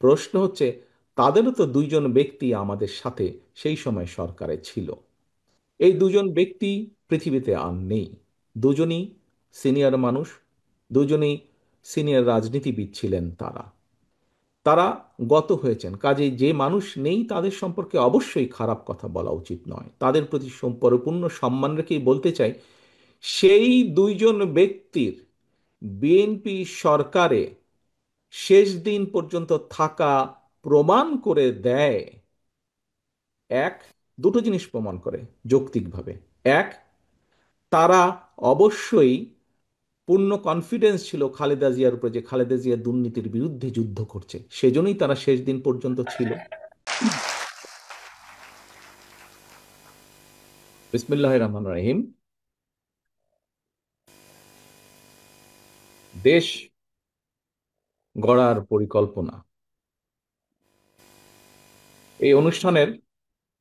প্রশ্ন হচ্ছে, তাদেরও তো দুইজন ব্যক্তি আমাদের সাথে সেই সময় সরকারে ছিল। এই দুজন ব্যক্তি পৃথিবীতে আর নেই। দুজনই সিনিয়র মানুষ, দুজনেই সিনিয়র রাজনীতিবিদ ছিলেন। তারা তারা গত হয়েছেন, কাজেই যে মানুষ নেই তাদের সম্পর্কে অবশ্যই খারাপ কথা বলা উচিত নয়। তাদের প্রতি পরিপূর্ণ সম্মান রেখেই বলতে চাই, সেই দুইজন ব্যক্তির বিএনপি সরকারে শেষ দিন পর্যন্ত থাকা প্রমাণ করে দেয়, এক, দুটো জিনিস প্রমাণ করে যৌক্তিকভাবে। এক, তারা অবশ্যই পূর্ণ কনফিডেন্স ছিল খালেদা জিয়ার উপরে যে খালেদা জিয়া দুর্নীতির বিরুদ্ধে যুদ্ধ করছে, সেজন্যই তারা শেষ দিন পর্যন্ত ছিল। বিসমিল্লাহির রহমানির রহিম। দেশ গড়ার পরিকল্পনা, এই অনুষ্ঠানের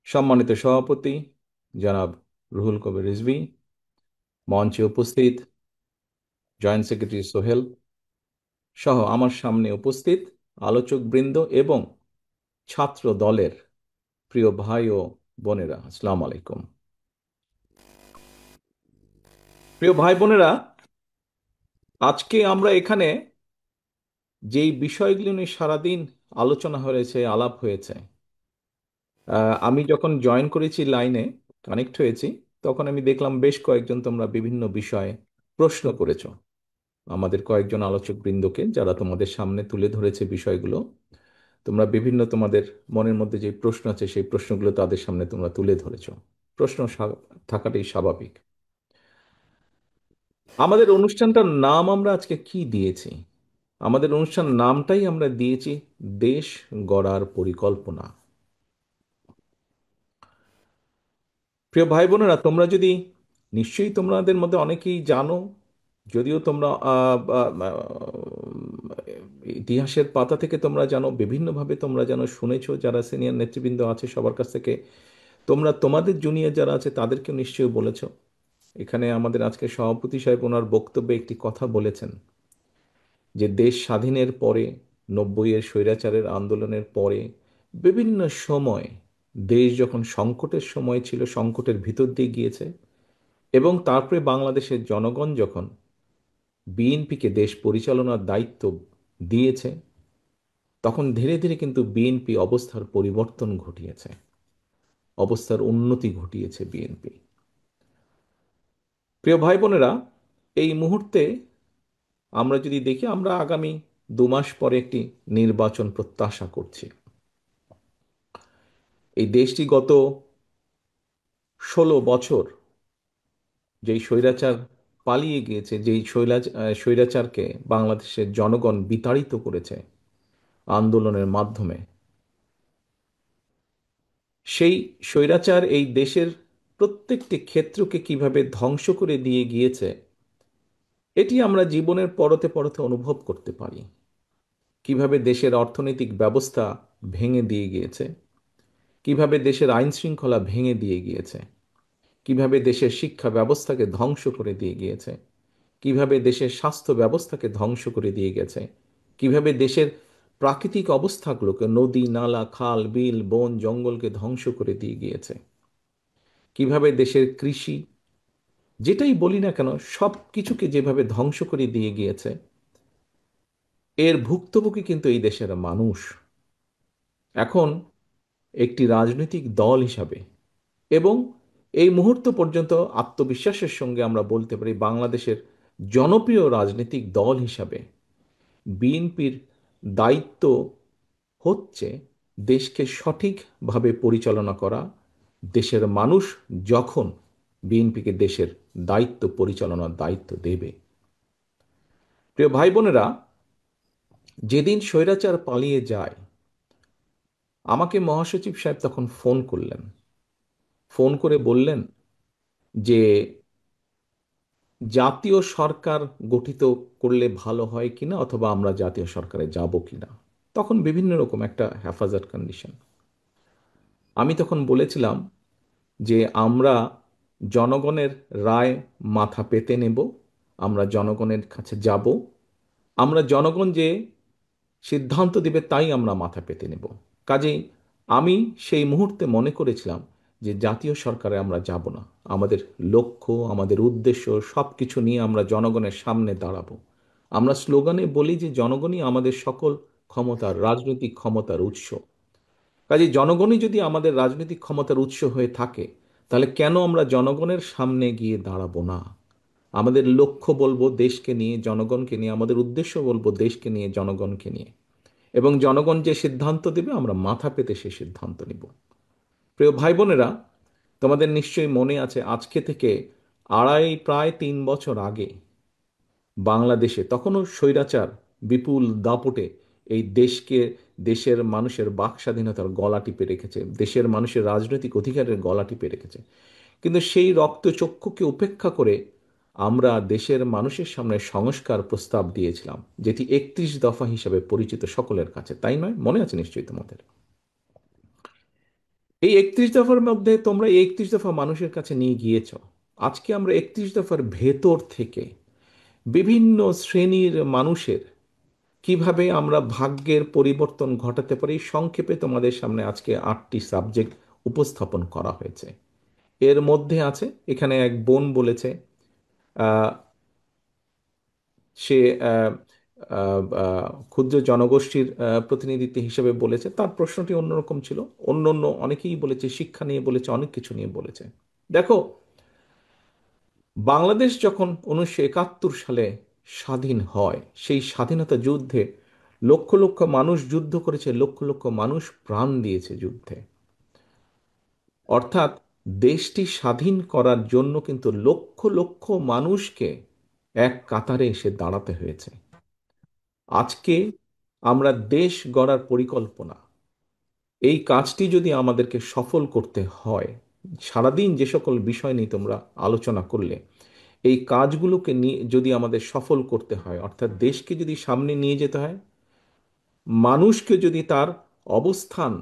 সম্মানিত সভাপতি জনাব রুহুল কবির রিজভী, মঞ্চে উপস্থিত জয়েন্ট সেক্রেটারি সোহেল সহ আমার সামনে উপস্থিত আলোচক বৃন্দ এবং ছাত্র দলের প্রিয় ভাই ও বোনেরা, আসসালামু আলাইকুম। প্রিয় ভাই বোনেরা, আজকে আমরা এখানে যেই বিষয়গুলো নিয়ে সারাদিন আলোচনা হয়েছে, আলাপ হয়েছে, আমি যখন জয়েন করেছি, লাইনে কানেক্ট হয়েছি, তখন আমি দেখলাম বেশ কয়েকজন তোমরা বিভিন্ন বিষয়ে প্রশ্ন করেছো আমাদের কয়েকজন আলোচক বৃন্দকে, যারা তোমাদের সামনে তুলে ধরেছে বিষয়গুলো। তোমরা বিভিন্ন তোমাদের মনের মধ্যে যে প্রশ্ন আছে সেই প্রশ্নগুলো তাদের সামনে তোমরা তুলে ধরেছো। প্রশ্ন থাকাটাই স্বাভাবিক। আমাদের অনুষ্ঠানটার নাম আমরা আজকে কি দিয়েছি? আমাদের অনুষ্ঠান নামটাই আমরা দিয়েছি দেশ গড়ার পরিকল্পনা। প্রিয় ভাই বোনেরা, তোমরা যদি, নিশ্চয়ই তোমাদের মধ্যে অনেকেই জানো, যদিও তোমরা ইতিহাসের পাতা থেকে তোমরা জানো, বিভিন্নভাবে তোমরা জানো, শুনেছো, যারা সিনিয়র নেতৃবৃন্দ আছে সবার কাছ থেকে তোমরা তোমাদের জুনিয়র যারা আছে তাদেরকে নিশ্চয়ই বলেছো। এখানে আমাদের আজকে সভাপতি সাহেব ওনার বক্তব্যে একটি কথা বলেছেন যে দেশ স্বাধীনের পরে, 90-এর স্বৈরাচারের আন্দোলনের পরে, বিভিন্ন সময় দেশ যখন সংকটের সময় ছিল, সংকটের ভিতর দিয়ে গিয়েছে, এবং তারপরে বাংলাদেশের জনগণ যখন বিএনপিকে দেশ পরিচালনার দায়িত্ব দিয়েছে, তখন ধীরে ধীরে কিন্তু বিএনপি অবস্থার পরিবর্তন ঘটিয়েছে, অবস্থার উন্নতি ঘটিয়েছে বিএনপি। প্রিয় ভাই বোনেরা, এই মুহূর্তে আমরা যদি দেখি, আমরা আগামী 2 মাস পরে একটি নির্বাচন প্রত্যাশা করছি। এই দেশটি গত 16 বছর যেই স্বৈরাচার পালিয়ে গিয়েছে, যেই স্বৈরাচারকে বাংলাদেশের জনগণ বিতাড়িত করেছে আন্দোলনের মাধ্যমে, সেই স্বৈরাচার এই দেশের প্রত্যেকটি ক্ষেত্রকে কিভাবে ধ্বংস করে দিয়ে গিয়েছে, এটি আমরা জীবনের পরতে পরতে অনুভব করতে পারি। কিভাবে দেশের অর্থনৈতিক ব্যবস্থা ভেঙে দিয়ে গিয়েছে, কিভাবে দেশের আইন শৃঙ্খলা ভেঙে দিয়ে গিয়েছে, কিভাবে দেশের শিক্ষা ব্যবস্থাকে ধ্বংস করে দিয়ে গিয়েছে, কিভাবে দেশের স্বাস্থ্য ব্যবস্থাকে ধ্বংস করে দিয়ে গেছে, কিভাবে দেশের প্রাকৃতিক অবস্থাগুলোকে, নদী নালা খাল বিল বন জঙ্গলকে ধ্বংস করে দিয়ে গিয়েছে, কিভাবে দেশের কৃষি, যেটাই বলি না কেন, সব কিছুকে যেভাবে ধ্বংস করে দিয়ে গিয়েছে, এর ভুক্তভোগী কিন্তু এই দেশের মানুষ। এখন একটি রাজনৈতিক দল হিসাবে এবং এই মুহূর্ত পর্যন্ত আত্মবিশ্বাসের সঙ্গে আমরা বলতে পারি, বাংলাদেশের জনপ্রিয় রাজনৈতিক দল হিসাবে বিএনপির দায়িত্ব হচ্ছে দেশকে সঠিকভাবে পরিচালনা করা। দেশের মানুষ যখন বিএনপিকে দেশের দায়িত্ব, পরিচালনার দায়িত্ব দেবে, প্রিয় ভাই বোনেরা, যেদিন স্বৈরাচার পালিয়ে যায়, আমাকে মহাসচিব সাহেব তখন ফোন করলেন। ফোন করে বললেন যে জাতীয় সরকার গঠিত করলে ভালো হয় কিনা, অথবা আমরা জাতীয় সরকারে যাব কিনা। তখন বিভিন্ন রকম একটা হেফাজত কন্ডিশন। আমি তখন বলেছিলাম যে আমরা জনগণের রায় মাথা পেতে নেব, আমরা জনগণের কাছে যাব, আমরা জনগণ যে সিদ্ধান্ত দিবে তাই আমরা মাথা পেতে নেব। কাজেই আমি সেই মুহূর্তে মনে করেছিলাম যে জাতীয় সরকারে আমরা যাব না। আমাদের লক্ষ্য, আমাদের উদ্দেশ্য সব কিছু নিয়ে আমরা জনগণের সামনে দাঁড়াবো। আমরা স্লোগানে বলি যে জনগণই আমাদের সকল ক্ষমতার, রাজনৈতিক ক্ষমতার উৎস। কাজে জনগণই যদি আমাদের রাজনৈতিক ক্ষমতার উৎস হয়ে থাকে, তাহলে কেন আমরা জনগণের সামনে গিয়ে দাঁড়াবো না? আমাদের লক্ষ্য বলবো দেশকে নিয়ে, জনগণকে নিয়ে, আমাদের উদ্দেশ্য বলবো দেশকে নিয়ে, জনগণকে নিয়ে। এবং জনগণ যে সিদ্ধান্ত দেবে আমরা মাথা পেতে সে সিদ্ধান্ত নিব। প্রিয় ভাই বোনেরা, তোমাদের নিশ্চয়ই মনে আছে আজকে থেকে প্রায় 3 বছর আগে বাংলাদেশে তখনও স্বৈরাচার বিপুল দাপটে এই দেশকে, দেশের মানুষের বাক স্বাধীনতার গলা টিপে রেখেছে, দেশের মানুষের রাজনৈতিক অধিকারের গলা টিপে রেখেছে। কিন্তু সেই রক্তচক্ষুকে উপেক্ষা করে আমরা দেশের মানুষের সামনে সংস্কার প্রস্তাব দিয়েছিলাম, যেটি 31 দফা হিসাবে পরিচিত সকলের কাছে, তাই নয়? মনে আছে নিশ্চয়ই তোমাদের। এই 31 দফার মধ্যে তোমরা এই 31 দফা মানুষের কাছে নিয়ে গিয়েছ। আজকে আমরা 31 দফার ভেতর থেকে বিভিন্ন শ্রেণীর মানুষের কিভাবে আমরা ভাগ্যের পরিবর্তন ঘটাতে পারি, সংক্ষেপে তোমাদের সামনে আজকে 8টি সাবজেক্ট উপস্থাপন করা হয়েছে। এর মধ্যে আছে, এখানে এক বোন বলেছে, আহ, সে আহ, আহ, আহ, ক্ষুদ্র জনগোষ্ঠীর প্রতিনিধিত্ব হিসেবে বলেছে। তার প্রশ্নটি অন্যরকম ছিল। অন্য অন্য অনেকেই বলেছে, শিক্ষা নিয়ে বলেছে, অনেক কিছু নিয়ে বলেছে। দেখো, বাংলাদেশ যখন 1971 সালে স্বাধীন হয়, সেই স্বাধীনতা যুদ্ধে লক্ষ লক্ষ মানুষ যুদ্ধ করেছে, লক্ষ লক্ষ মানুষ প্রাণ দিয়েছে যুদ্ধে। অর্থাৎ দেশটি স্বাধীন করার জন্য কিন্তু লক্ষ লক্ষ মানুষকে এক কাতারে এসে দাঁড়াতে হয়েছে। আজকে আমরা দেশ গড়ার পরিকল্পনা, এই কাজটি যদি আমাদেরকে সফল করতে হয়, সারাদিন যে সকল বিষয় নিয়ে তোমরা আলোচনা করলে, এই কাজগুলোকে নিয়ে যদি আমাদের সফল করতে হয়, অর্থাৎ দেশকে যদি সামনে নিয়ে যেতে হয়, মানুষকে যদি তার অবস্থান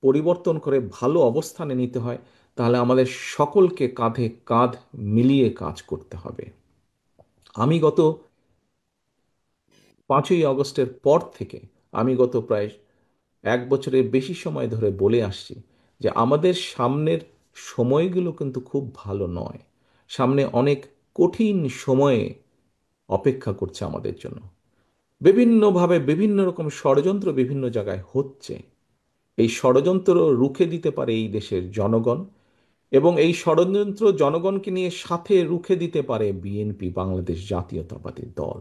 পরিবর্তন করে ভালো অবস্থানে নিতে হয়, তাহলে আমাদের সকলকে কাঁধে কাঁধ মিলিয়ে কাজ করতে হবে। আমি গত 5ই আগস্টের পর থেকে, আমি গত প্রায় 1 বছরের বেশি সময় ধরে বলে আসছি যে আমাদের সামনের সময়গুলো কিন্তু খুব ভালো নয়। সামনে অনেক কঠিন সময়ে অপেক্ষা করছে আমাদের জন্য। বিভিন্নভাবে বিভিন্ন রকম ষড়যন্ত্র বিভিন্ন জায়গায় হচ্ছে। এই ষড়যন্ত্র রুখে দিতে পারে এই দেশের জনগণ, এবং এই ষড়যন্ত্র জনগণকে নিয়ে সাথে রুখে দিতে পারে বিএনপি, বাংলাদেশ জাতীয়তাবাদী দল।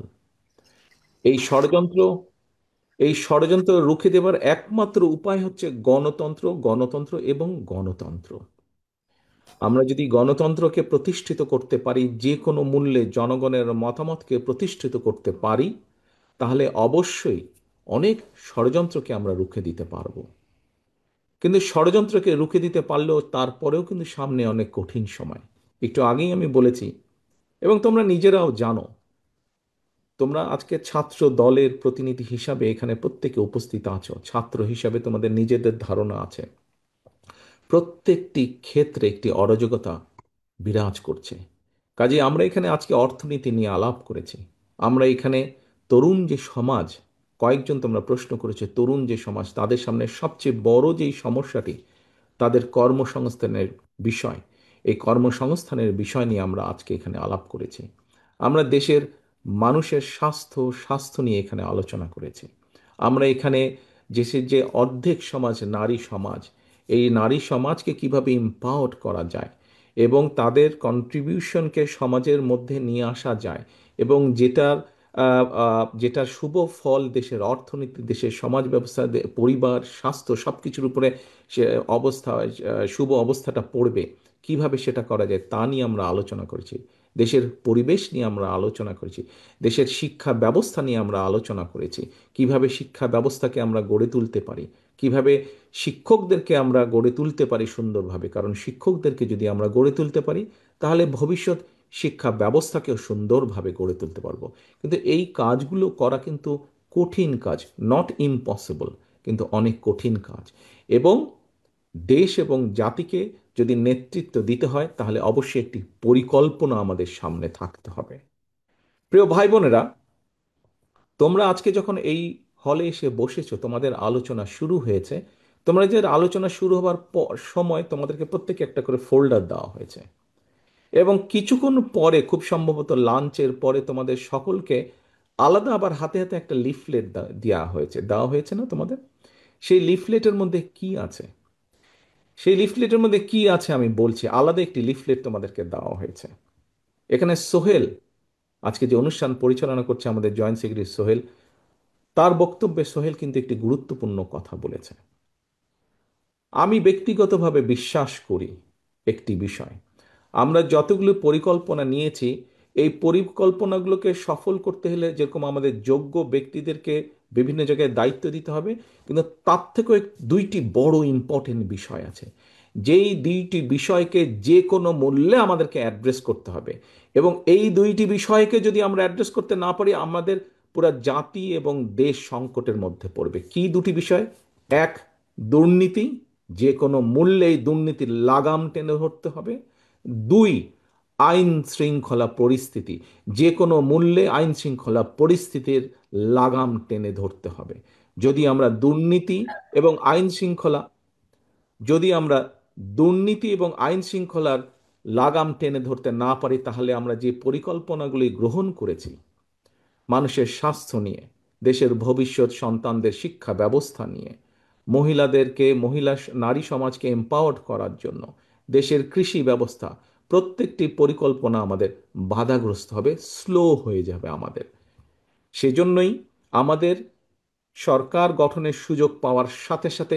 এই ষড়যন্ত্র এই ষড়যন্ত্র রুখে দেবার একমাত্র উপায় হচ্ছে গণতন্ত্র, গণতন্ত্র এবং গণতন্ত্র। আমরা যদি গণতন্ত্রকে প্রতিষ্ঠিত করতে পারি, যে কোনো মূল্যে জনগণের মতামতকে প্রতিষ্ঠিত করতে পারি, তাহলে অবশ্যই অনেক ষড়যন্ত্রকে আমরা রুখে দিতে পারবো। কিন্তু ষড়যন্ত্রকে রুখে দিতে পারলেও তারপরেও কিন্তু সামনে অনেক কঠিন সময়। একটু আগেই আমি বলেছি, এবং তোমরা নিজেরাও জানো, তোমরা আজকে ছাত্র দলের প্রতিনিধি হিসাবে এখানে প্রত্যেকে উপস্থিত আছো, ছাত্র হিসাবে তোমাদের নিজেদের ধারণা আছে। প্রত্যেকটি ক্ষেত্রে একটি অরাজকতা বিরাজ করছে। কাজে আমরা এখানে আজকে অর্থনীতি নিয়ে আলাপ করেছি। আমরা এখানে তরুণ যে সমাজ, কয়েকজন তোমরা প্রশ্ন করেছে, তরুণ যে সমাজ, তাদের সামনে সবচেয়ে বড় যেই সমস্যাটি, তাদের কর্মসংস্থানের বিষয়, এই কর্মসংস্থানের বিষয় নিয়ে আমরা আজকে এখানে আলাপ করেছি। আমরা দেশের মানুষের স্বাস্থ্য নিয়ে এখানে আলোচনা করেছি। আমরা এখানে দেশের যে অর্ধেক সমাজ নারী সমাজ, এই নারী সমাজকে কিভাবে এম্পাওয়ার করা যায় এবং তাদের কন্ট্রিবিউশনকে সমাজের মধ্যে নিয়ে আসা যায়, এবং যেটার শুভ ফল দেশের অর্থনীতি, দেশের সমাজ ব্যবস্থা, পরিবার, স্বাস্থ্য সব কিছুর উপরে সে অবস্থা, শুভ অবস্থাটা পড়বে, কিভাবে সেটা করা যায় তা নিয়ে আমরা আলোচনা করেছি। দেশের পরিবেশ নিয়ে আমরা আলোচনা করেছি। দেশের শিক্ষা ব্যবস্থা নিয়ে আমরা আলোচনা করেছি। কিভাবে শিক্ষা ব্যবস্থাকে আমরা গড়ে তুলতে পারি, কিভাবে শিক্ষকদেরকে আমরা গড়ে তুলতে পারি সুন্দরভাবে, কারণ শিক্ষকদেরকে যদি আমরা গড়ে তুলতে পারি, তাহলে ভবিষ্যৎ শিক্ষা ব্যবস্থাকেও সুন্দরভাবে গড়ে তুলতে পারবো। কিন্তু এই কাজগুলো করা কিন্তু কঠিন কাজ, নট ইম্পসিবল, কিন্তু অনেক কঠিন কাজ। এবং দেশ এবং জাতিকে যদি নেতৃত্ব দিতে হয়, তাহলে অবশ্যই একটি পরিকল্পনা আমাদের সামনে থাকতে হবে। প্রিয় ভাই বোনেরা, তোমরা আজকে যখন এই হলে এসে বসেছো, তোমাদের আলোচনা শুরু হয়েছে, তোমরা যে আলোচনা শুরু হবার সময় তোমাদেরকে প্রত্যেকে একটা করে ফোল্ডার দেওয়া হয়েছে, এবং কিছুক্ষণ পরে খুব সম্ভবত লাঞ্চের পরে তোমাদের সকলকে আলাদা আবার হাতে হাতে একটা লিফলেট দেওয়া হয়েছে না তোমাদের? সেই লিফলেটের মধ্যে কি আছে? সেই লিফলেটের মধ্যে কি আছে আমি বলছি। আলাদা একটি লিফলেট তোমাদেরকে দেওয়া হয়েছে। এখানে সোহেল, আজকে যে অনুষ্ঠান পরিচালনা করছে আমাদের জয়েন্ট সেক্রেটারি সোহেল, তার বক্তব্যে সোহেল কিন্তু একটি গুরুত্বপূর্ণ কথা বলেছে। আমি ব্যক্তিগতভাবে বিশ্বাস করি একটি বিষয়, আমরা যতগুলো পরিকল্পনা নিয়েছি, এই পরিকল্পনাগুলোকে সফল করতে হলে যেরকম আমাদের যোগ্য ব্যক্তিদেরকে বিভিন্ন জায়গায় দায়িত্ব দিতে হবে, কিন্তু তার থেকেও দুইটি বড় ইম্পর্টেন্ট বিষয় আছে, যেই দুইটি বিষয়কে যে কোনো মূল্যে আমাদেরকে অ্যাড্রেস করতে হবে। এবং এই দুইটি বিষয়কে যদি আমরা অ্যাড্রেস করতে না পারি, আমাদের পুরা জাতি এবং দেশ সংকটের মধ্যে পড়বে। কি দুটি বিষয়? এক, দুর্নীতি, যে কোনো মূল্যে এই দুর্নীতির লাগাম টেনে ধরতে হবে। দুই, আইন শৃঙ্খলা পরিস্থিতি, যে কোনো মূল্যে আইন শৃঙ্খলা পরিস্থিতির লাগাম টেনে ধরতে হবে। যদি আমরা দুর্নীতি এবং আইন শৃঙ্খলা যদি আমরা দুর্নীতি এবং আইন শৃঙ্খলার লাগাম টেনে ধরতে না পারি, তাহলে আমরা যে পরিকল্পনাগুলি গ্রহণ করেছি মানুষের স্বাস্থ্য নিয়ে, দেশের ভবিষ্যৎ সন্তানদের শিক্ষা ব্যবস্থা নিয়ে, নারী সমাজকে এম্পাওয়ার্ড করার জন্য, দেশের কৃষি ব্যবস্থা, প্রত্যেকটি পরিকল্পনা আমাদের বাধাগ্রস্ত হবে, স্লো হয়ে যাবে আমাদের। সেজন্যই আমাদের সরকার গঠনের সুযোগ পাওয়ার সাথে সাথে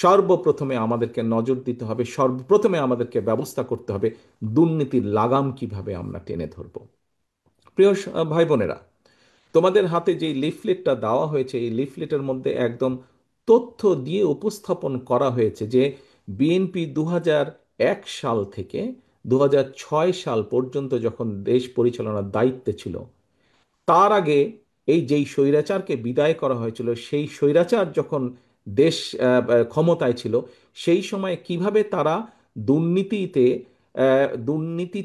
সর্বপ্রথমে আমাদেরকে নজর দিতে হবে, সর্বপ্রথমে আমাদেরকে ব্যবস্থা করতে হবে দুর্নীতির লাগাম কিভাবে আমরা টেনে ধরব। প্রিয় ভাই বোনেরা, তোমাদের হাতে যে লিফলেটটা দেওয়া হয়েছে, এই লিফলেটের মধ্যে একদম তথ্য দিয়ে উপস্থাপন করা হয়েছে যে বিএনপি 2001 সাল থেকে 2006 সাল পর্যন্ত যখন দেশ পরিচালনার দায়িত্বে ছিল, তার আগে এই যেই স্বৈরাচারকে বিদায় করা হয়েছিল, সেই স্বৈরাচার যখন দেশ ক্ষমতায় ছিল, সেই সময় কিভাবে তারা দুর্নীতিতে দুর্নীতি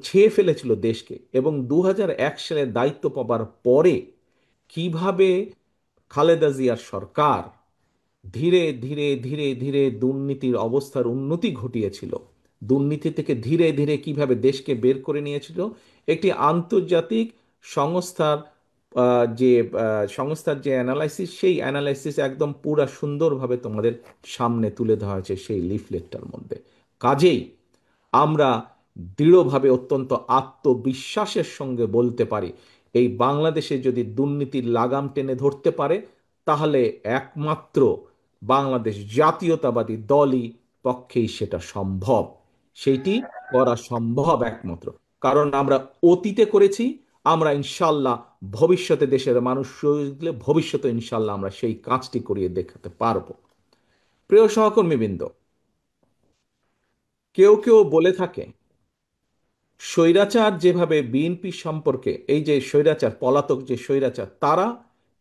ছেয়ে ফেলেছিল দেশকে, এবং 2001 সালে দায়িত্ব পাবার পরে কিভাবে খালেদা জিয়ার সরকার ধীরে ধীরে ধীরে ধীরে দুর্নীতির অবস্থার উন্নতি ঘটিয়েছিল, দুর্নীতি থেকে ধীরে ধীরে কিভাবে দেশকে বের করে নিয়েছিল, একটি আন্তর্জাতিক সংস্থার সংস্থার যে অ্যানালাইসিস, সেই অ্যানালাইসিস একদম পুরা সুন্দরভাবে তোমাদের সামনে তুলে ধরা হয়েছে সেই লিফলেটটার মধ্যে। কাজেই আমরা দৃঢ়ভাবে অত্যন্ত আত্মবিশ্বাসের সঙ্গে বলতে পারি, এই বাংলাদেশে যদি দুর্নীতির লাগাম টেনে ধরতে পারে, তাহলে একমাত্র বাংলাদেশ জাতীয়তাবাদী দলই পক্ষেই সেটা সম্ভব। সেইটি করা সম্ভব একমাত্র কারণ আমরা অতীতে করেছি, আমরা ইনশাল্লাহ ভবিষ্যতে দেশের মানুষ দিলে ভবিষ্যতে ইনশাল্লাহ আমরা সেই কাজটি করিয়ে দেখাতে পারবো। প্রিয় সহকর্মীবৃন্দ, কেউ কেউ বলে থাকে স্বৈরাচার যেভাবে বিএনপির সম্পর্কে, এই যে স্বৈরাচার, পলাতক যে স্বৈরাচার, তারা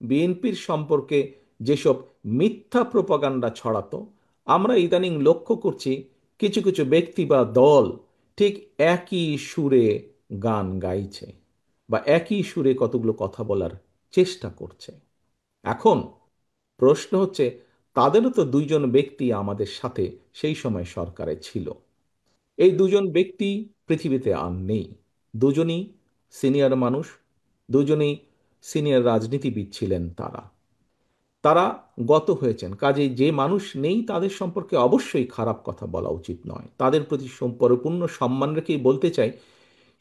বিএনপির সম্পর্কে যেসব মিথ্যা প্রপাগান্ডা ছড়াতো, আমরা ইদানিং লক্ষ্য করছি কিছু কিছু ব্যক্তি বা দল ঠিক একই সুরে গান গাইছে, বা একই সুরে কতগুলো কথা বলার চেষ্টা করছে। এখন প্রশ্ন হচ্ছে, তাদেরও তো দুইজন ব্যক্তি আমাদের সাথে সেই সময় সরকারে ছিল। এই দুজন ব্যক্তি পৃথিবীতে আর নেই। দুজনই সিনিয়র মানুষ, দুজনেই সিনিয়র রাজনীতিবিদ ছিলেন। তারা তারা গত হয়েছেন। কাজেই যে মানুষ নেই তাদের সম্পর্কে অবশ্যই খারাপ কথা বলা উচিত নয়, তাদের প্রতি পরিপূর্ণ সম্মান রেখেই বলতে চাই,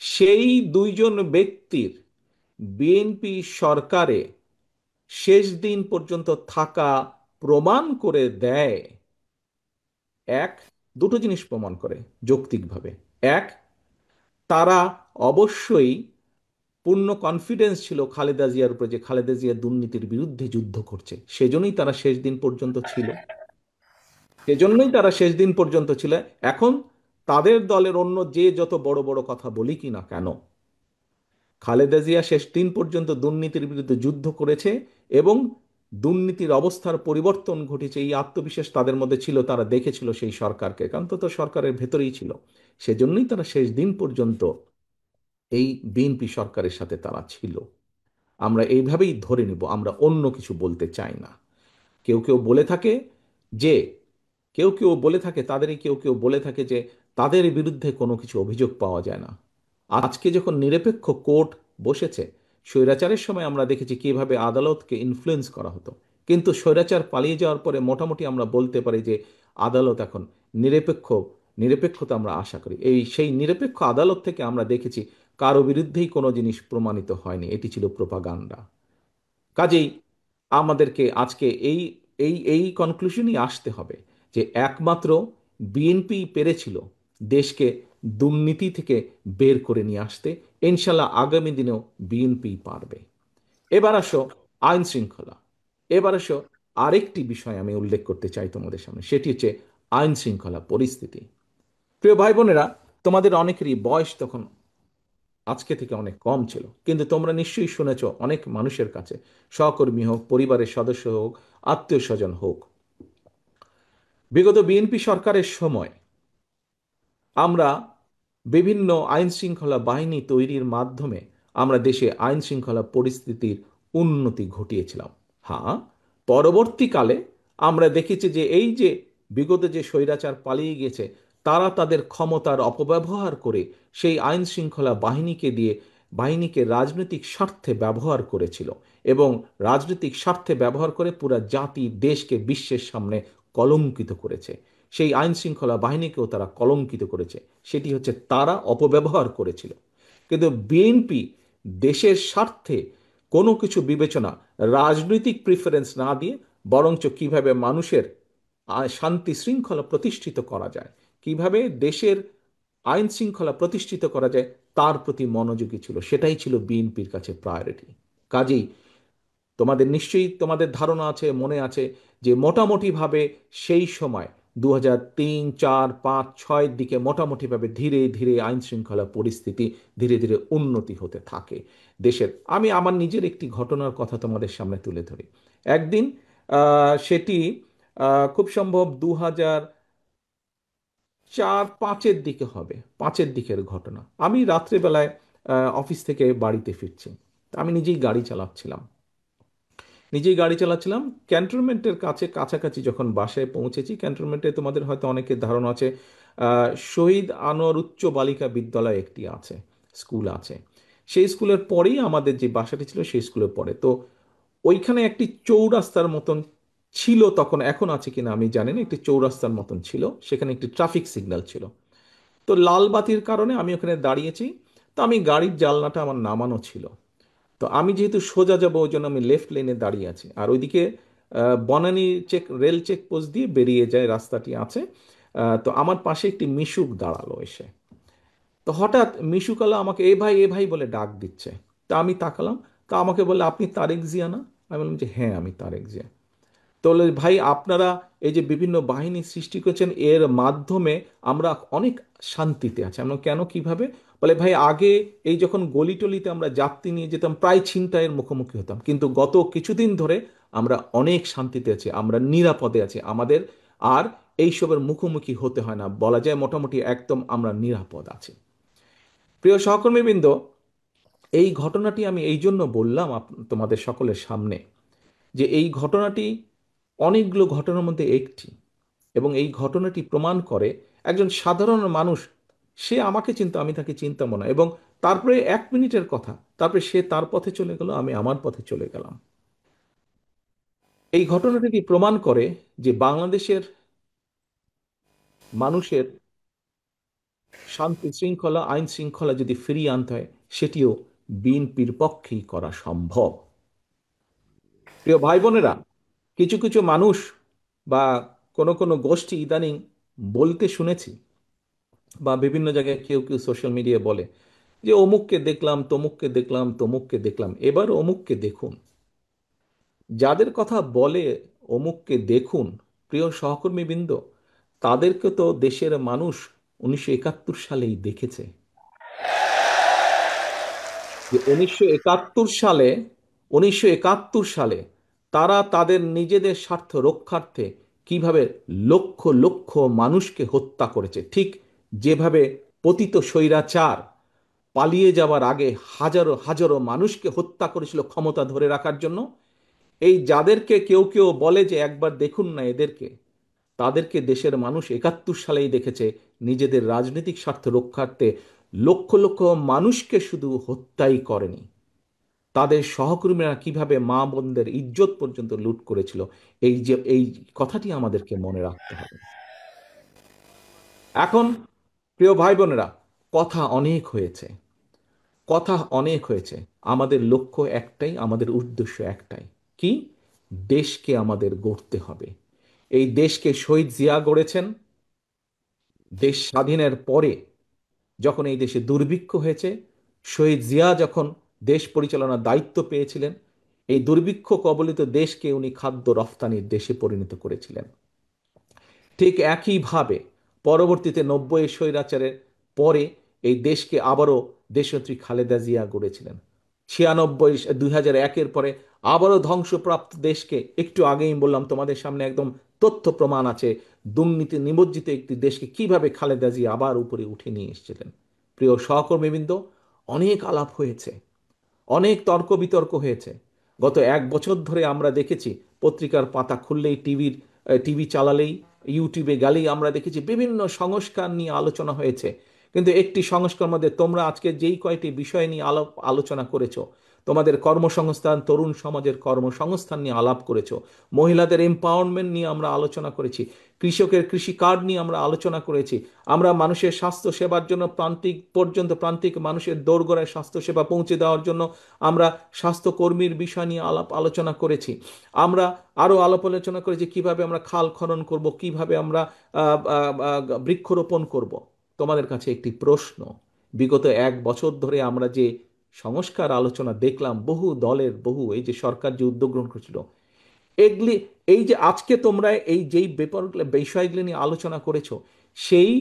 সেই দুইজন ব্যক্তির বিএনপি সরকারে শেষ দিন পর্যন্ত থাকা প্রমাণ করে দেয়, এক, দুটো জিনিস প্রমাণ করে যৌক্তিকভাবে। এক, তারা অবশ্যই পূর্ণ কনফিডেন্স ছিল খালেদা জিয়ার উপরে যে খালেদা জিয়া দুর্নীতির বিরুদ্ধে যুদ্ধ করছে, সেজন্যই তারা শেষ দিন পর্যন্ত ছিল। সেজন্যই তারা শেষ দিন পর্যন্ত ছিল। এখন তাদের দলের অন্য যে যত বড় বড় কথা বলি কি না কেন, খালেদা জিয়া শেষ দিন পর্যন্ত দুর্নীতির বিরুদ্ধে যুদ্ধ করেছে, এবং দুর্নীতির অবস্থার পরিবর্তন ঘটেছে, এই আত্মবিশ্বাস তাদের মধ্যে ছিল। তারা দেখেছিল সেই সরকারকে, কারণ তো সরকারের ভেতরেই ছিল। সেজন্যই তারা শেষ দিন পর্যন্ত এই বিএনপি সরকারের সাথে তারা ছিল। আমরা এইভাবেই ধরে নিব, আমরা অন্য কিছু বলতে চাই না। কেউ কেউ বলে থাকে যে কেউ কেউ বলে থাকে তাদেরই কেউ কেউ বলে থাকে যে তাদের বিরুদ্ধে কোনো কিছু অভিযোগ পাওয়া যায় না। আজকে যখন নিরপেক্ষ কোর্ট বসেছে, স্বৈরাচারের সময় আমরা দেখেছি কিভাবে আদালতকে ইনফ্লুয়েন্স করা হতো, কিন্তু স্বৈরাচার পালিয়ে যাওয়ার পরে মোটামুটি আমরা বলতে পারি যে আদালত এখন নিরপেক্ষ, নিরপেক্ষতা আমরা আশা করি। সেই নিরপেক্ষ আদালত থেকে আমরা দেখেছি কারো বিরুদ্ধেই কোনো জিনিস প্রমাণিত হয়নি, এটি ছিল প্রোপাগান্ডা। কাজেই আমাদেরকে আজকে এই এই এই কনক্লুশনই আসতে হবে যে একমাত্র বিএনপি পেরেছিল দেশকে দুর্নীতি থেকে বের করে নিয়ে আসতে। ইনশাল্লাহ আগামী দিনেও বিএনপি পারবে। এবার আসো আইন শৃঙ্খলা। এবার আসো আরেকটি বিষয় আমি উল্লেখ করতে চাই তোমাদের সামনে, সেটি হচ্ছে আইন শৃঙ্খলা পরিস্থিতি। প্রিয় ভাই বোনেরা, তোমাদের অনেকেরই বয়স তখন আজকে থেকে অনেক কম ছিল, কিন্তু তোমরা নিশ্চয়ই শুনেছ অনেক মানুষের কাছে, সহকর্মী হোক, পরিবারের সদস্য হোক, আত্মীয় স্বজন হোক, বিগত বিএনপি সরকারের সময় আমরা বিভিন্ন আইন শৃঙ্খলা বাহিনী তৈরির মাধ্যমে আমরা দেশে আইন শৃঙ্খলা পরিস্থিতির উন্নতি ঘটিয়েছিলাম। হ্যাঁ, পরবর্তীকালে আমরা দেখেছি যে এই যে বিগত যে স্বৈরাচার পালিয়ে গেছে, তারা তাদের ক্ষমতার অপব্যবহার করে সেই আইন শৃঙ্খলা বাহিনীকে রাজনৈতিক স্বার্থে ব্যবহার করেছিল, এবং রাজনৈতিক স্বার্থে ব্যবহার করে পুরা জাতি দেশকে বিশ্বের সামনে কলঙ্কিত করেছে। সেই আইন শৃঙ্খলা বাহিনীকেও তারা কলঙ্কিত করেছে, সেটি হচ্ছে তারা অপব্যবহার করেছিল। কিন্তু বিএনপি দেশের স্বার্থে কোনো কিছু বিবেচনা, রাজনৈতিক প্রিফারেন্স না দিয়ে বরঞ্চ কিভাবে মানুষের শান্তি শৃঙ্খলা প্রতিষ্ঠিত করা যায়, কিভাবে দেশের আইন শৃঙ্খলা প্রতিষ্ঠিত করা যায়, তার প্রতি মনোযোগী ছিল। সেটাই ছিল বিএনপির কাছে প্রায়োরিটি। কাজেই নিশ্চয়ই তোমাদের ধারণা আছে, মনে আছে যে মোটামুটিভাবে সেই সময় 2003, 4, 5, 6-এর দিকে মোটামুটিভাবে ধীরে ধীরে আইন শৃঙ্খলা পরিস্থিতি ধীরে ধীরে উন্নতি হতে থাকে দেশের। আমি আমার নিজের একটি ঘটনার কথা তোমাদের সামনে তুলে ধরি। একদিন সেটি খুব সম্ভব 2004-5-এর দিকে হবে, 5-এর দিকের ঘটনা। আমি রাত্রেবেলায় অফিস থেকে বাড়িতে ফিরছি। আমি নিজেই গাড়ি চালাচ্ছিলাম ক্যান্টনমেন্টের কাছাকাছি যখন বাসায় পৌঁছেছি। ক্যান্টনমেন্টে তোমাদের হয়তো অনেকের ধারণা আছে, শহীদ আনোয়ার উচ্চ বালিকা বিদ্যালয় একটি আছে, স্কুল আছে। সেই স্কুলের পরেই আমাদের যে বাসাটি ছিল সেই স্কুলের পরে। তো ওইখানে একটি চৌরাস্তার মতন ছিল তখন, এখন আছে কিনা আমি জানি না, একটি চৌরাস্তার মতন ছিল, সেখানে একটি ট্রাফিক সিগন্যাল ছিল। তো লাল বাতির কারণে আমি ওখানে দাঁড়িয়েছি। তো আমি গাড়ির জানলাটা আমার নামানো ছিল। তো আমি যেহেতু সোজা যাবো ওই জন্য আমি লেফট লেনে দাঁড়িয়ে আছি, আর ওইদিকে বনানী রেল চেক পোস্ট দিয়ে বেরিয়ে যায় রাস্তাটি আছে। তো আমার পাশে একটি মিশুক দাঁড়ালো এসে। তো হঠাৎ মিশুকালা আমাকে এ ভাই এ ভাই বলে ডাক দিচ্ছে। তা আমি তাকালাম, তা আমাকে বলে, আপনি তারেক জিয়া না? আমি বললাম যে হ্যাঁ, আমি তারেক জিয়া। তো বলে, ভাই আপনারা এই যে বিভিন্ন বাহিনী সৃষ্টি করেছেন, এর মাধ্যমে আমরা অনেক শান্তিতে আছি। আমরা কেন, কিভাবে? বলে, ভাই আগে এই যখন গলিটলিতে আমরা যাত্রী নিয়ে যেতাম প্রায় ছিনতাইয়ের মুখোমুখি হতাম, কিন্তু গত কিছুদিন ধরে আমরা অনেক শান্তিতে আছি, আমরা নিরাপদে আছি, আমাদের আর এইসবের মুখোমুখি হতে হয় না, বলা যায় মোটামুটি একদম আমরা নিরাপদ আছি। প্রিয় সহকর্মীবৃন্দ, এই ঘটনাটি আমি এই জন্য বললাম তোমাদের সকলের সামনে, যে এই ঘটনাটি অনেকগুলো ঘটনার মধ্যে একটি, এবং এই ঘটনাটি প্রমাণ করে একজন সাধারণ মানুষ, সে আমাকে চিনতো, আমি তাকে চিনতাম না, এবং তারপরে 1 মিনিটের কথা, তারপরে সে তার পথে চলে গেল, আমি আমার পথে চলে গেলাম। এই ঘটনাটি প্রমাণ করে যে বাংলাদেশের মানুষের শান্তি শৃঙ্খলা, আইন শৃঙ্খলা যদি ফিরিয়ে আনতে হয়, সেটিও বিএনপির পক্ষেই করা সম্ভব। প্রিয় ভাই বোনেরা, কিছু কিছু মানুষ বা কোনো কোনো গোষ্ঠী ইদানিং বলতে শুনেছি, বা বিভিন্ন জায়গায় কেউ কেউ সোশ্যাল মিডিয়ায় বলে যে অমুককে দেখলাম, তমুককে দেখলাম, তমুককে দেখলাম, এবার অমুককে দেখুন। যাদের কথা বলে অমুককে দেখুন, প্রিয় সহকর্মীবৃন্দ, তাদেরকে তো দেশের মানুষ 1971 সালেই দেখেছে। যে 1971 সালে তারা তাদের নিজেদের স্বার্থ রক্ষার্থে কিভাবে লক্ষ লক্ষ মানুষকে হত্যা করেছে, ঠিক যেভাবে পতিত স্বৈরাচার পালিয়ে যাওয়ার আগে হাজারো হাজারো মানুষকে হত্যা করেছিল ক্ষমতা ধরে রাখার জন্য। এই যাদেরকে কেউ কেউ বলে যে একবার দেখুন না এদেরকে, তাদেরকে দেশের মানুষ 71 সালেই দেখেছে নিজেদের রাজনৈতিক স্বার্থ রক্ষার্থে লক্ষ লক্ষ মানুষকে শুধু হত্যাই করেনি, তাদের সহকর্মীরা কিভাবে মা বোনদের ইজ্জত পর্যন্ত লুট করেছিল। এই কথাটি আমাদেরকে মনে রাখতে হবে। এখন প্রিয় ভাই বোনেরা, কথা অনেক হয়েছে, কথা অনেক হয়েছে। আমাদের লক্ষ্য একটাই, আমাদের উদ্দেশ্য একটাই, কি? দেশকে আমাদের গড়তে হবে। এই দেশকে শহীদ জিয়া গড়েছেন। দেশ স্বাধীনের পরে যখন এই দেশে দুর্ভিক্ষ হয়েছে, শহীদ জিয়া যখন দেশ পরিচালনার দায়িত্ব পেয়েছিলেন, এই দুর্ভিক্ষ কবলিত দেশকে উনি খাদ্য রফতানির দেশে পরিণত করেছিলেন। ঠিক একইভাবে পরবর্তীতে 90 স্বৈরাচারের পরে এই দেশকে আবারও দেশনেত্রী খালেদা জিয়া গড়েছিলেন। 96 2001-এর পরে আবারও ধ্বংসপ্রাপ্ত দেশকে, একটু আগেই বললাম তোমাদের সামনে একদম তথ্য প্রমাণ আছে, দুর্নীতি নিমজ্জিত একটি দেশকে কিভাবে খালেদা জিয়া আবার উপরে উঠে নিয়ে এসেছিলেন। প্রিয় সহকর্মীবৃন্দ, অনেক আলাপ হয়েছে, অনেক তর্ক বিতর্ক হয়েছে। গত 1 বছর ধরে আমরা দেখেছি, পত্রিকার পাতা খুললেই, টিভি চালালেই, ইউটিউবে গেলেই আমরা দেখেছি বিভিন্ন সংস্কার নিয়ে আলোচনা হয়েছে। কিন্তু একটি সংস্কার মধ্যে তোমরা আজকে যেই কয়টি বিষয় নিয়ে আলোচনা করেছো, তোমাদের কর্মসংস্থান, তরুণ সমাজের কর্মসংস্থান নিয়ে আলাপ করেছো, মহিলাদের এম্পাওয়ারমেন্ট নিয়ে আমরা আলোচনা করেছি, কৃষকের কৃষি কার্ড নিয়ে আমরা আলোচনা করেছি, আমরা মানুষের স্বাস্থ্য সেবার জন্য প্রান্তিক মানুষের দোরগোড়ায় স্বাস্থ্য সেবা পৌঁছে দেওয়ার জন্য আমরা স্বাস্থ্যকর্মীর বিষয় নিয়ে আলোচনা করেছি। আমরা আরো আলাপ আলোচনা করেছি কিভাবে আমরা খাল খনন করব, কিভাবে আমরা বৃক্ষরোপণ করব। তোমাদের কাছে একটি প্রশ্ন, বিগত 1 বছর ধরে আমরা যে সংস্কার আলোচনা দেখলাম, বহু দলের, বহু এই যে সরকার যে উদ্যোগ গ্রহণ করেছিল, এগুলি, এই যে আজকে তোমরা এই যেই বিষয়গুলি নিয়ে আলোচনা করেছো, সেই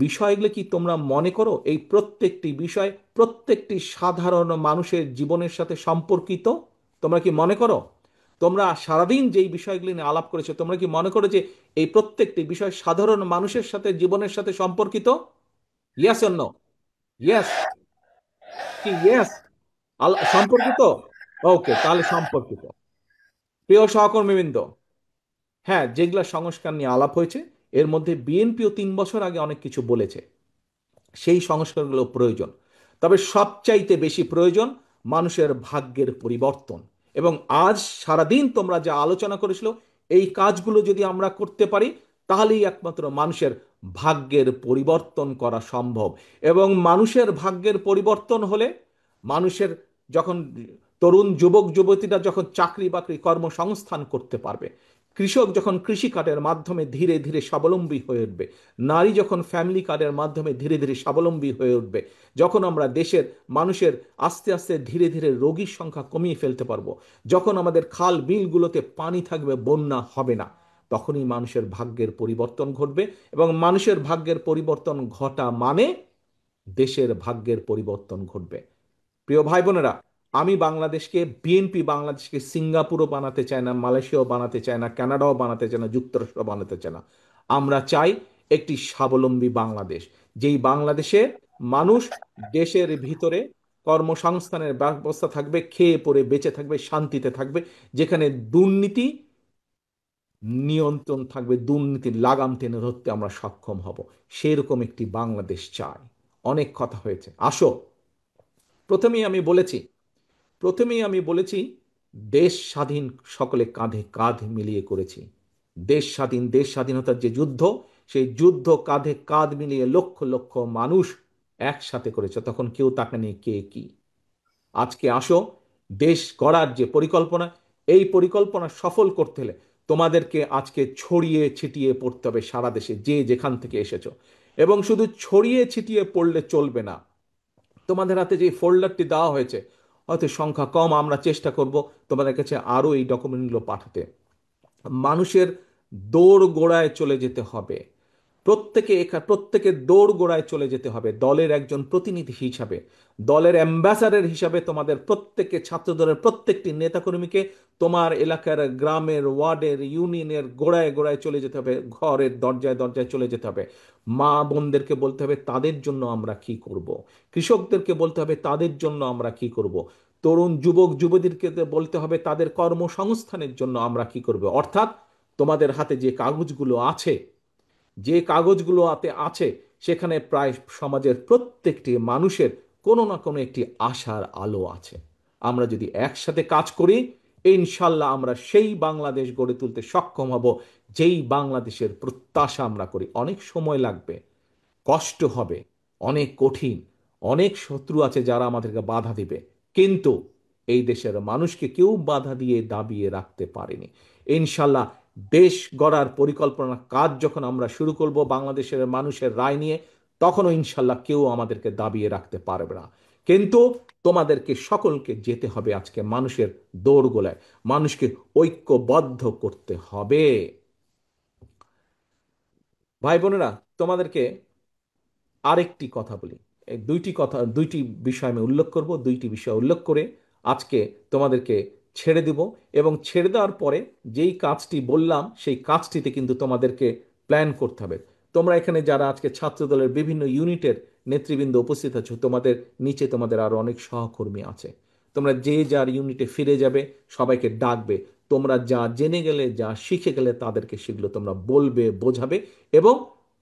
বিষয়গুলো কি তোমরা মনে করো এই প্রত্যেকটি বিষয় প্রত্যেকটি সাধারণ মানুষের জীবনের সাথে সম্পর্কিত? তোমরা কি মনে করো? তোমরা সারাদিন যেই বিষয়গুলি নিয়ে আলাপ করেছো, তোমরা কি মনে করো যে এই প্রত্যেকটি বিষয় সাধারণ মানুষের সাথে, জীবনের সাথে সম্পর্কিত? Yes or no? ইয়েস কি? ইয়েস, সম্পর্কিত। ওকে, তাহলে সম্পর্কিত। প্রিয় সহকর্মীবৃন্দ, হ্যাঁ, যেগুলা সংস্কার নিয়ে আলাপ হয়েছে, এর মধ্যে বিএনপিও 3 বছর আগে অনেক কিছু বলেছে, সেই সংস্কারগুলো প্রয়োজন। তবে সবচাইতে বেশি প্রয়োজন মানুষের ভাগ্যের পরিবর্তন। এবং আজ সারাদিন তোমরা যা আলোচনা করেছিল, এই কাজগুলো যদি আমরা করতে পারি, তাহলেই একমাত্র মানুষের ভাগ্যের পরিবর্তন করা সম্ভব। এবং মানুষের ভাগ্যের পরিবর্তন হলে, মানুষের যখন তরুণ যুবক যুবতীরা যখন চাকরি বাকরি কর্মসংস্থান করতে পারবে, কৃষক যখন কৃষি কার্ডের মাধ্যমে ধীরে ধীরে স্বাবলম্বী হয়ে উঠবে, নারী যখন ফ্যামিলি কার্ডের মাধ্যমে ধীরে ধীরে স্বাবলম্বী হয়ে উঠবে, যখন আমরা দেশের মানুষের আস্তে আস্তে ধীরে ধীরে রোগীর সংখ্যা কমিয়ে ফেলতে পারবো, যখন আমাদের খাল বিলগুলোতে পানি থাকবে, বন্যা হবে না, তখনই মানুষের ভাগ্যের পরিবর্তন ঘটবে। এবং মানুষের ভাগ্যের পরিবর্তন ঘটা মানে দেশের ভাগ্যের পরিবর্তন ঘটবে। প্রিয় ভাই বোনেরা, আমি বাংলাদেশকে, বিএনপি বাংলাদেশকে সিঙ্গাপুরও বানাতে চায় না, মালয়েশিয়াও বানাতে চায় না, কানাডাও বানাতে চায় না, যুক্তরাষ্ট্র বানাতে চায় না। আমরা চাই একটি স্বাবলম্বী বাংলাদেশ, যেই বাংলাদেশে মানুষ দেশের ভিতরে কর্মসংস্থানের ব্যবস্থা থাকবে, খেয়ে পরে বেঁচে থাকবে, শান্তিতে থাকবে, যেখানে দুর্নীতি নিয়ন্ত্রণ থাকবে, দুর্নীতির লাগাম টেনে ধরতে আমরা সক্ষম হব। সেরকম একটি বাংলাদেশ চাই। অনেক কথা হয়েছে, আসো। প্রথমেই আমি বলেছি প্রথমেই আমি বলেছি, দেশ স্বাধীন সকলে কাঁধে কাঁধ মিলিয়ে করেছি। দেশ স্বাধীনতার যে যুদ্ধ, সেই যুদ্ধ কাঁধে কাঁধ মিলিয়ে লক্ষ লক্ষ মানুষ একসাথে করেছে, তখন কেউ তাকায়নি কে কি। আজকে আসো, দেশ গড়ার যে পরিকল্পনা, এই পরিকল্পনা সফল করতে হলে তোমাদেরকে আজকে ছড়িয়ে ছিটিয়ে পড়তে হবে সারা দেশে, যে যেখান থেকে এসেছো। এবং শুধু ছড়িয়ে ছিটিয়ে পড়লে চলবে না, তোমাদের হাতে যে ফোল্ডারটি দেওয়া হয়েছে, হয়তো সংখ্যা কম, আমরা চেষ্টা করব তোমাদের কাছে আরও এই ডকুমেন্টগুলো পাঠাতে। মানুষের দৌড় গোড়ায় চলে যেতে হবে, প্রত্যেকের দৌড় গোড়ায় চলে যেতে হবে, দলের একজন প্রতিনিধি হিসাবে, দলের অ্যাম্বাসাডার হিসাবে তোমাদের প্রত্যেককে, ছাত্র দলের প্রত্যেকটি নেতাকর্মীকে তোমার এলাকার গ্রামের ওয়ার্ডের ইউনিয়নের গোড়ায় গোড়ায় চলে যেতে হবে, ঘরের দরজায় দরজায় চলে যেতে হবে। মা বোনদেরকে বলতে হবে তাদের জন্য আমরা কি করব। কৃষকদেরকে বলতে হবে তাদের জন্য আমরা কি করব। তরুণ যুবক যুবতীদেরকে বলতে হবে তাদের কর্মসংস্থানের জন্য আমরা কি করব। অর্থাৎ তোমাদের হাতে যে কাগজগুলো আছে, যে কাগজগুলো হাতে আছে, সেখানে প্রায় সমাজের প্রত্যেকটি মানুষের কোনো না কোনো একটি আশার আলো আছে। আমরা যদি একসাথে কাজ করি, ইনশাল্লাহ আমরা সেই বাংলাদেশ গড়ে তুলতে সক্ষম হব যেই বাংলাদেশের প্রত্যাশা আমরা করি। অনেক সময় লাগবে, কষ্ট হবে, অনেক কঠিন, অনেক শত্রু আছে যারা আমাদেরকে বাধা দিবে, কিন্তু এই দেশের মানুষকে কেউ বাধা দিয়ে দাবিয়ে রাখতে পারেনি। ইনশাল্লাহ দেশ গড়ার পরিকল্পনা কাজ যখন আমরা শুরু করব বাংলাদেশের মানুষের রায় নিয়ে, তখনও ইনশাল্লাহ কেউ আমাদেরকে দাবিয়ে রাখতে পারবে না। কিন্তু তোমাদেরকে সকলকে যেতে হবে আজকে মানুষের দৌড়গোলায়, মানুষকে ঐক্যবদ্ধ করতে হবে। ভাই বোনেরা, তোমাদেরকে আরেকটি কথা বলি। এই দুইটি বিষয় আমি উল্লেখ করব, দুইটি বিষয় উল্লেখ করে আজকে তোমাদেরকে ছেড়ে দিব। এবং ছেড়ে দেওয়ার পরে যেই কাজটি বললাম সেই কাজটিতে কিন্তু তোমাদেরকে প্ল্যান করতে হবে। তোমরা এখানে যারা আজকে ছাত্রদলের বিভিন্ন ইউনিটের নেতৃবৃন্দ উপস্থিত আছো, তোমাদের নিচে তোমাদের আরো অনেক সহকর্মী আছে। তোমরা যে যার ইউনিটে ফিরে যাবে, সবাইকে ডাকবে। তোমরা যা জেনে গেলে, যা শিখে গেলে, তাদেরকে সেগুলো তোমরা বলবে, বোঝাবে এবং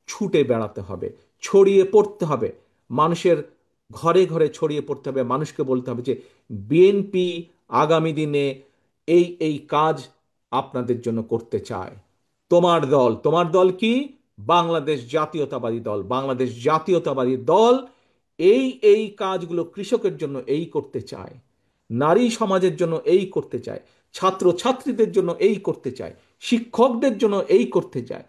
ছুটে বেড়াতে হবে, ছড়িয়ে পড়তে হবে। মানুষের ঘরে ঘরে ছড়িয়ে পড়তে হবে। মানুষকে বলতে হবে যে বিএনপি আগামী দিনে এই এই কাজ আপনাদের জন্য করতে চায়। তোমার দল কি? বাংলাদেশ জাতীয়তাবাদী দল। বাংলাদেশ জাতীয়তাবাদী দল এই এই কাজগুলো কৃষকের জন্য এই করতে চায়, নারী সমাজের জন্য এই করতে চায়, ছাত্র ছাত্রীদের জন্য এই করতে চায়, শিক্ষকদের জন্য এই করতে চায়,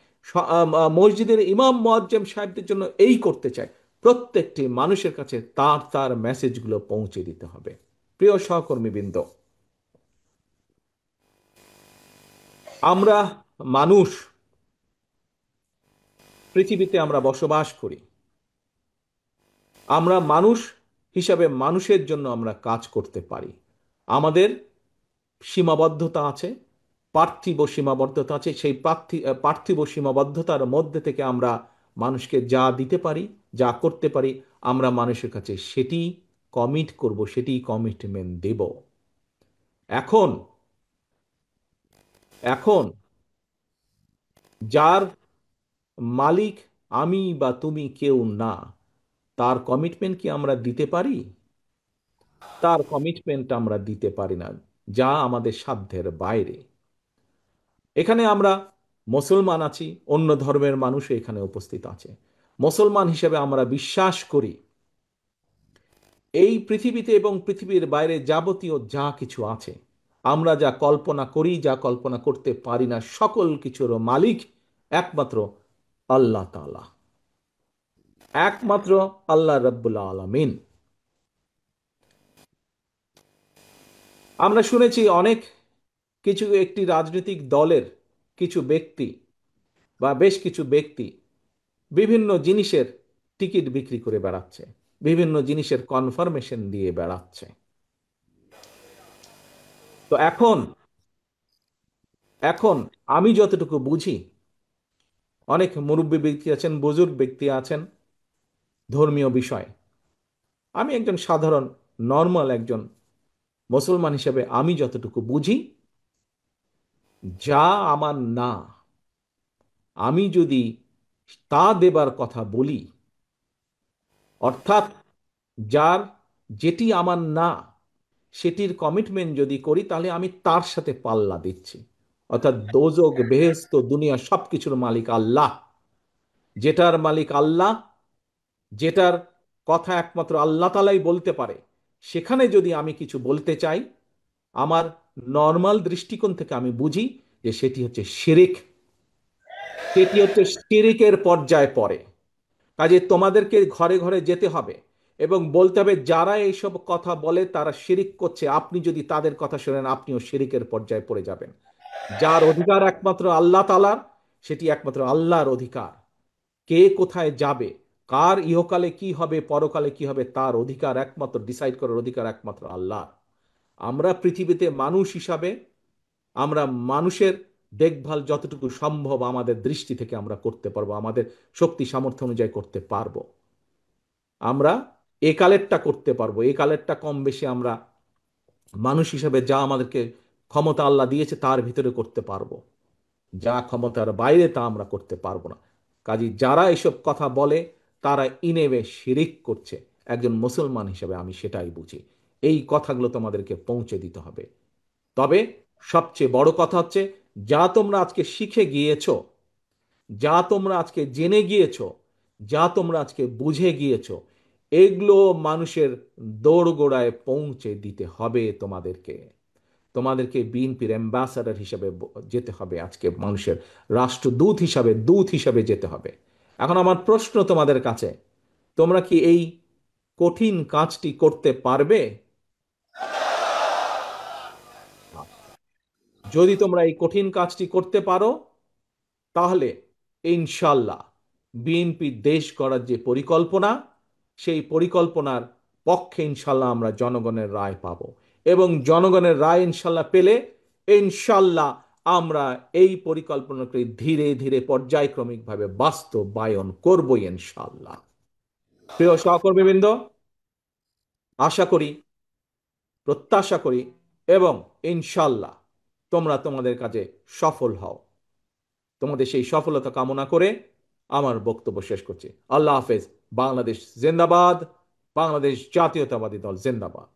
মসজিদের ইমাম মুয়াজ্জেম সাহেবদের জন্য এই করতে চায়। প্রত্যেকটি মানুষের কাছে তার তার মেসেজগুলো পৌঁছে দিতে হবে। প্রিয় সহকর্মীবৃন্দ, আমরা মানুষ, পৃথিবীতে আমরা বসবাস করি। আমরা মানুষ হিসাবে মানুষের জন্য আমরা কাজ করতে পারি। আমাদের সীমাবদ্ধতা আছে, পার্থিব সীমাবদ্ধতা আছে। সেই পার্থিব সীমাবদ্ধতার মধ্যে থেকে আমরা মানুষকে যা দিতে পারি, যা করতে পারি, আমরা মানুষের কাছে সেটি কমিট করব, সেটি কমিটমেন্ট দেব। এখন এখন যার মালিক আমি বা তুমি কেউ না, তার কমিটমেন্ট কি আমরা দিতে পারি? তার কমিটমেন্ট আমরা দিতে পারি না, যা আমাদের সাধ্যের বাইরে। এখানে আমরা মুসলমান আছি, অন্য ধর্মের মানুষও এখানে উপস্থিত আছে। মুসলমান হিসেবে আমরা বিশ্বাস করি এই পৃথিবীতে এবং পৃথিবীর বাইরে যাবতীয় যা কিছু আছে, আমরা যা কল্পনা করি, যা কল্পনা করতে পারি না, সকল কিছুর মালিক একমাত্র আল্লাহ তাআলা, একমাত্র আল্লাহ রাব্বুল আলামিন। আমরা শুনেছি অনেক কিছু একটি রাজনৈতিক দলের কিছু ব্যক্তি বা বেশ কিছু ব্যক্তি বিভিন্ন জিনিসের টিকিট বিক্রি করে বেড়াচ্ছে, বিভিন্ন জিনিসের কনফার্মেশন দিয়ে বেড়াচ্ছে। তো এখন এখন আমি যতটুকু বুঝি, অনেক মুরব্বী ব্যক্তি আছেন, বুজুর্গ ব্যক্তি আছেন ধর্মীয় বিষয়। আমি একজন সাধারণ নর্মাল একজন মুসলমান হিসেবে আমি যতটুকু বুঝি, যা আমার না, আমি যদি তা দেবার কথা বলি, অর্থাৎ যার যেটি আমার না সেটির কমিটমেন্ট যদি করি, তাহলে আমি তার সাথে পাল্লা দিচ্ছি। অর্থাৎ দোজক বেহেশত দুনিয়া সবকিছুর মালিক আল্লাহ। যেটার মালিক আল্লাহ, যেটার কথা একমাত্র আল্লাহ তাআলাই বলতে পারে, সেখানে যদি আমি কিছু বলতে চাই, আমার নর্মাল দৃষ্টিকোণ থেকে আমি বুঝি যে সেটি হচ্ছে শিরিক, সেটি হচ্ছে শিরিকের পর্যায়ে পড়ে। কাজে তোমাদেরকে ঘরে ঘরে যেতে হবে এবং বলতে হবে যারা এইসব কথা বলে তারা শিরিক করছে। আপনি যদি তাদের কথা শোনেন, আপনিও শিরিকের পর্যায়ে পড়ে যাবেন। যার অধিকার একমাত্র আল্লাহ তাআলার, সেটি একমাত্র আল্লাহর অধিকার। কে কোথায় যাবে, কার ইহকালে কি হবে, পরকালে কি হবে, তার অধিকার একমাত্র, ডিসাইড করার অধিকার একমাত্র আল্লাহ। আমরা পৃথিবীতে মানুষ হিসাবে আমরা মানুষের দেখভাল যতটুকু সম্ভব আমাদের দৃষ্টি থেকে আমরা করতে পারবো, আমাদের শক্তি সামর্থ্য অনুযায়ী করতে পারবো। আমরা এ কালেরটা করতে পারবো, এ কালেরটা কম বেশি আমরা মানুষ হিসেবে যা আমাদেরকে ক্ষমতা আল্লাহ দিয়েছে তার ভিতরে করতে পারবো। যা ক্ষমতার বাইরে তা আমরা করতে পারবো না। কাজী যারা এসব কথা বলে তারা ইনেবে শিরিক করছে। একজন মুসলমান হিসেবে আমি সেটাই বুঝি। এই কথাগুলো তোমাদেরকে পৌঁছে দিতে হবে। তবে সবচেয়ে বড় কথা হচ্ছে, যা তোমরা আজকে শিখে গিয়েছো, যা তোমরা আজকে জেনে গিয়েছো, যা তোমরা আজকে বুঝে গিয়েছো, এগুলো মানুষের দোরগোড়ায় পৌঁছে দিতে হবে তোমাদেরকে। তোমাদেরকে বিএনপির অ্যাম্বাসাডার হিসাবে যেতে হবে, আজকে মানুষের রাষ্ট্রদূত হিসাবে, দূত হিসাবে যেতে হবে। এখন আমার প্রশ্ন তোমাদের কাছে, তোমরা কি এই কঠিন কাজটি করতে পারবে? যদি তোমরা এই কঠিন কাজটি করতে পারো, তাহলে ইনশাল্লাহ বিএনপির দেশ গড়ার যে পরিকল্পনা, সেই পরিকল্পনার পক্ষে ইনশাল্লাহ আমরা জনগণের রায় পাব। এবং জনগণের রায় ইনশাল্লাহ পেলে ইনশাল্লাহ আমরা এই পরিকল্পনাকে ধীরে ধীরে পর্যায়ক্রমিকভাবে বাস্তবায়ন করবই ইনশাল্লাহ। প্রিয় সহকর্মীবৃন্দ, আশা করি, প্রত্যাশা করি এবং ইনশাল্লাহ তোমরা তোমাদের কাজে সফল হও। তোমাদের সেই সফলতা কামনা করে আমার বক্তব্য শেষ করছি। আল্লাহ হাফেজ। বাংলাদেশ জিন্দাবাদ। বাংলাদেশ জাতীয়তাবাদী দল জিন্দাবাদ।